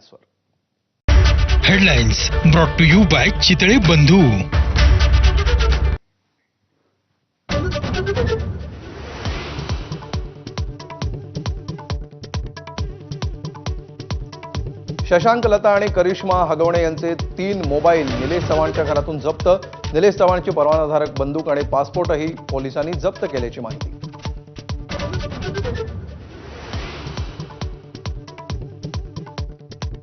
हेडलाईन्सवर. Headlines brought to you by Chitale Bandhu. Shashank, Lata आणि करिश्मा हगवणे यांचे 3 mobile Nilesh चव्हाणच्या घरातून जप्त. निलेश चव्हाणची परवानाधारक बंदूक आणि पासपोर्टही पोलिसांनी जप्त केल्याची माहिती.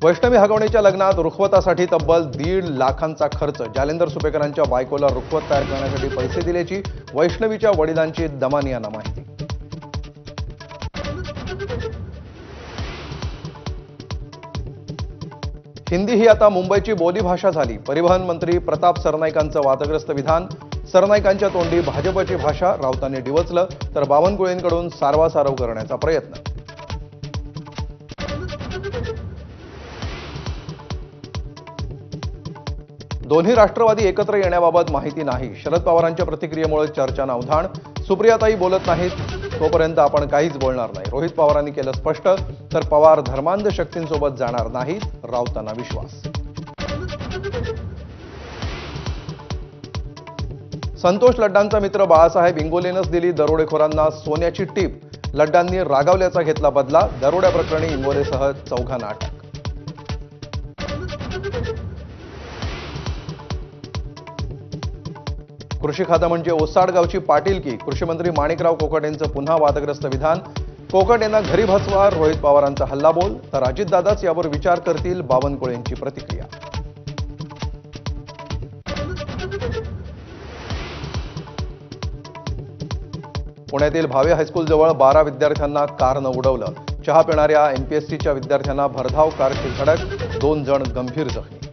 वैष्णवी हगवणेच्या लग्नात रुखवतासाठी तब्बल 1.5 लाखांचा खर्च. जालेंदर सुपेकरांच्या बायकोला रुखवत तयार करण्यासाठी पैसे दिल्याची वैष्णवीच्या वडिलांची दमानी यांना माहिती. हिंदी ही आता मुंबईची बोलीभाषा झाली. परिवहन मंत्री प्रताप सरनाईकांचं वादग्रस्त विधान. सरनाईकांच्या तोंडी भाजपची भाषा राऊतांनी डिवचलं, तर बावनकुळेंकडून सारवासारव करण्याचा प्रयत्न. दोन्ही राष्ट्रवादी एकत्र येण्याबाबत माहिती नाही. शरद पवारांच्या प्रतिक्रियेमुळे चर्चांना उधाण. सुप्रियाताई बोलत नाहीत तोपर्यंत आपण काहीच बोलणार नाही. रोहित पवारांनी केलं स्पष्ट, तर पवार धर्मांध शक्तींसोबत जाणार नाहीत, राऊतांना विश्वास. संतोष लड्डांचा मित्र बाळासाहेब इंगोलेनंच दिली दरोडेखोरांना सोन्याची टीप. लड्डांनी रागावल्याचा घेतला बदला. दरोड्या प्रकरणी इंगोलेसह 4 अटक. कृषी खातं म्हणजे ओसाडगावची पाटीलकी. कृषीमंत्री माणिकराव कोकाटे यांचं पुन्हा वादग्रस्त विधान. कोकाटे यांना घरी बसवा, रोहित पवारांचा हल्लाबोल, तर अजितदादाच यावर विचार करतील, बावनकुळेंची प्रतिक्रिया. पुण्यातील भावे हायस्कूलजवळ 12 विद्यार्थ्यांना कारनं उडवलं. चहा पिणाऱ्या एमपीएससीच्या विद्यार्थ्यांना भरधाव कारची धडक. 2 जण गंभीर जखमी.